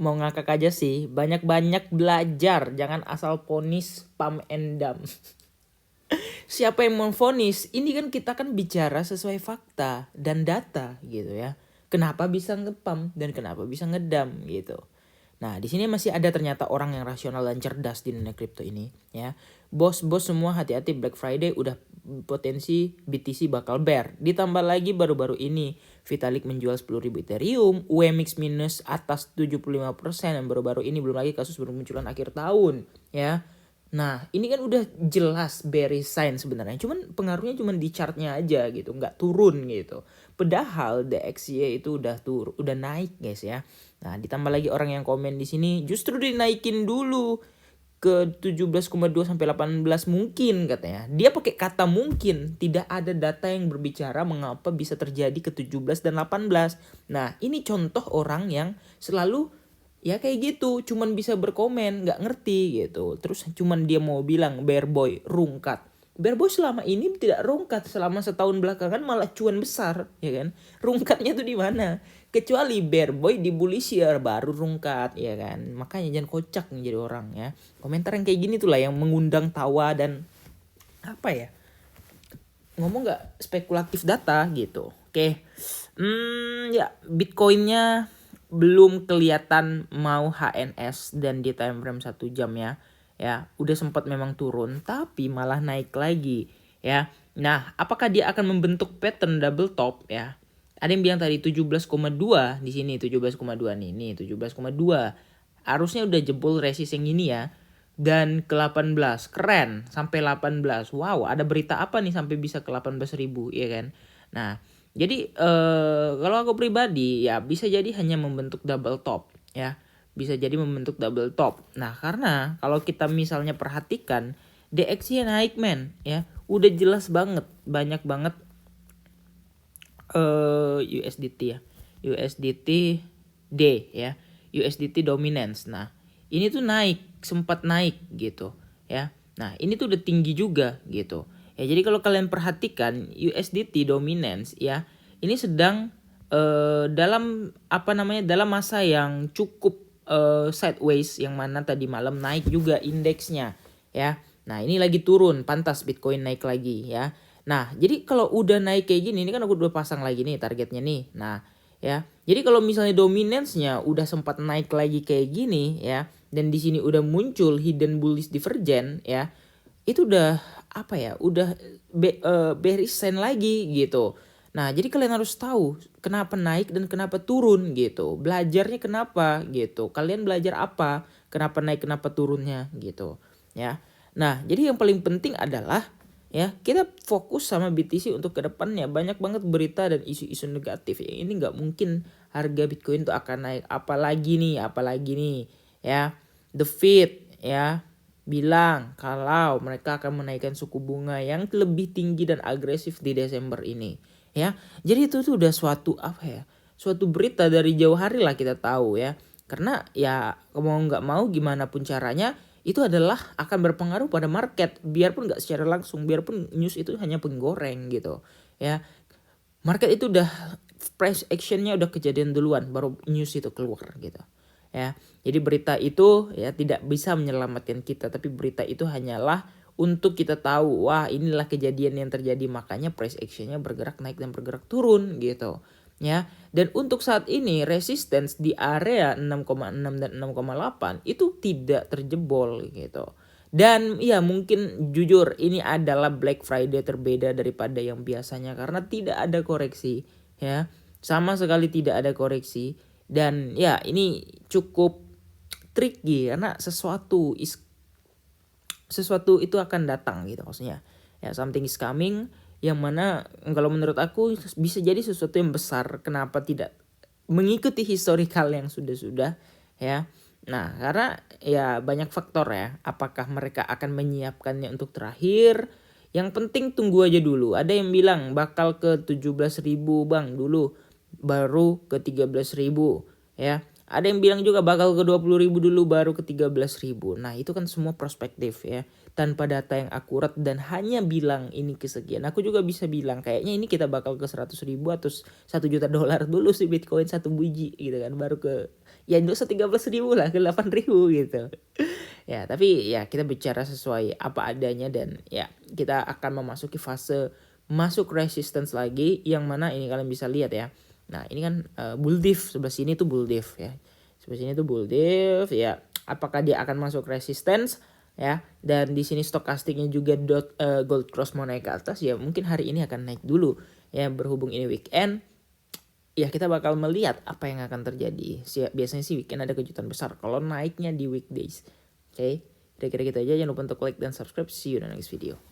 mau ngakak aja sih, banyak-banyak belajar, jangan asal ponis pam endam. Siapa yang memvonis? Ini kan kita kan bicara sesuai fakta dan data gitu ya. Kenapa bisa ngepam dan kenapa bisa ngedam gitu. Nah, di sini masih ada ternyata orang yang rasional dan cerdas di dunia kripto ini ya. Bos-bos semua hati-hati, Black Friday udah potensi BTC bakal bear. Ditambah lagi baru-baru ini Vitalik menjual 10.000 Ethereum, UMX minus atas 75% dan baru-baru ini belum lagi kasus bermunculan akhir tahun ya. Nah, ini kan udah jelas bearish sign sebenarnya. Cuman pengaruhnya cuman di chartnya aja gitu, nggak turun gitu. Padahal DXY itu udah naik guys ya. Nah, ditambah lagi orang yang komen di sini justru dinaikin dulu ke 17,2 sampai 18 mungkin katanya. Dia pakai kata mungkin, tidak ada data yang berbicara mengapa bisa terjadi ke 17 dan 18. Nah, ini contoh orang yang selalu ya kayak gitu, cuman bisa berkomen, nggak ngerti gitu. Terus cuman dia mau bilang bear boy rungkat. Bear boy selama ini tidak rungkat, selama setahun belakangan malah cuan besar, ya kan? Rungkatnya tuh di mana? Kecuali bear boy di bullish year baru rungkat, ya kan? Makanya jangan kocak menjadi orang ya. Komentar yang kayak gini tuh lah yang mengundang tawa dan apa ya? Ngomong nggak spekulatif data gitu. Oke. Ya Bitcoinnya belum kelihatan mau HNS dan di time frame 1 jam ya. Ya, udah sempat memang turun tapi malah naik lagi ya. Nah, apakah dia akan membentuk pattern double top ya? Ada yang bilang tadi 17,2 di sini 17,2 nih. Nih 17,2. Harusnya udah jebol resist yang ini ya. Dan ke 18. Keren sampai 18. Wow, ada berita apa nih sampai bisa ke 18.000 ya kan. Nah, jadi kalau aku pribadi ya bisa jadi hanya membentuk double top ya. Bisa jadi membentuk double top. Nah, karena kalau kita misalnya perhatikan DXY naik men ya. Udah jelas banget, banyak banget USDT ya. USDT D ya. USDT dominance. Nah, ini tuh naik, sempat naik gitu ya. Nah, ini tuh udah tinggi juga gitu. Ya, jadi kalau kalian perhatikan USDT dominance ya, ini sedang dalam apa namanya? Dalam masa yang cukup sideways yang mana tadi malam naik juga indeksnya ya. Nah, ini lagi turun, pantas Bitcoin naik lagi ya. Nah, jadi kalau udah naik kayak gini, ini kan aku udah pasang lagi nih targetnya nih. Nah, ya. Jadi kalau misalnya dominance-nya udah sempat naik lagi kayak gini ya, dan di sini udah muncul hidden bullish divergence ya, itu udah apa ya? Udah bearish sign lagi gitu. Nah, jadi kalian harus tahu kenapa naik dan kenapa turun gitu. Belajarnya kenapa gitu. Kalian belajar apa? Kenapa naik, kenapa turunnya gitu. Ya. Nah, jadi yang paling penting adalah ya kita fokus sama BTC untuk kedepannya. Banyak banget berita dan isu-isu negatif ya. Ini nggak mungkin harga Bitcoin tuh akan naik. Apalagi nih ya. The Fed ya bilang kalau mereka akan menaikkan suku bunga yang lebih tinggi dan agresif di Desember ini ya. Jadi itu tuh udah suatu apa ya, suatu berita dari jauh hari lah kita tahu ya. Karena ya mau nggak mau gimana pun caranya itu adalah akan berpengaruh pada market, biarpun nggak secara langsung, biarpun news itu hanya penggoreng gitu ya. Market itu udah price actionnya udah kejadian duluan baru news itu keluar gitu ya. Jadi berita itu ya tidak bisa menyelamatkan kita, tapi berita itu hanyalah untuk kita tahu wah inilah kejadian yang terjadi, makanya price actionnya bergerak naik dan bergerak turun gitu ya. Dan untuk saat ini resistance di area 6,6 dan 6,8 itu tidak terjebol gitu. Dan ya mungkin jujur ini adalah Black Friday terbeda daripada yang biasanya karena tidak ada koreksi ya. Sama sekali tidak ada koreksi. Dan ya ini cukup tricky karena sesuatu itu akan datang gitu maksudnya. Ya something is coming yang mana kalau menurut aku bisa jadi sesuatu yang besar. Kenapa tidak mengikuti historical yang sudah-sudah ya. Nah, karena ya banyak faktor ya. Apakah mereka akan menyiapkannya untuk terakhir? Yang penting tunggu aja dulu. Ada yang bilang bakal ke 17.000 Bang dulu, baru ke 13.000 ya. Ada yang bilang juga bakal ke 20.000 dulu baru ke 13.000. Nah, itu kan semua perspektif ya. Tanpa data yang akurat dan hanya bilang ini kesekian. Aku juga bisa bilang kayaknya ini kita bakal ke 100.000 atau $1 juta dulu sih Bitcoin satu biji gitu kan. Baru ke ya nggak usah 13.000 lah, ke 8.000 gitu. Ya tapi ya kita bicara sesuai apa adanya, dan ya kita akan memasuki fase masuk resistance lagi, yang mana ini kalian bisa lihat ya. Nah ini kan bull diff, sebelah sini tuh bull diff ya, sebelah sini tuh bull diff ya. Apakah dia akan masuk resistance ya, dan di sini stokastiknya juga gold cross mau naik ke atas, ya mungkin hari ini akan naik dulu ya, berhubung ini weekend. Ya kita bakal melihat apa yang akan terjadi. Biasanya sih weekend ada kejutan besar kalau naiknya di weekdays. Oke, kira-kira gitu aja. Jangan lupa untuk like dan subscribe. See you in the next video.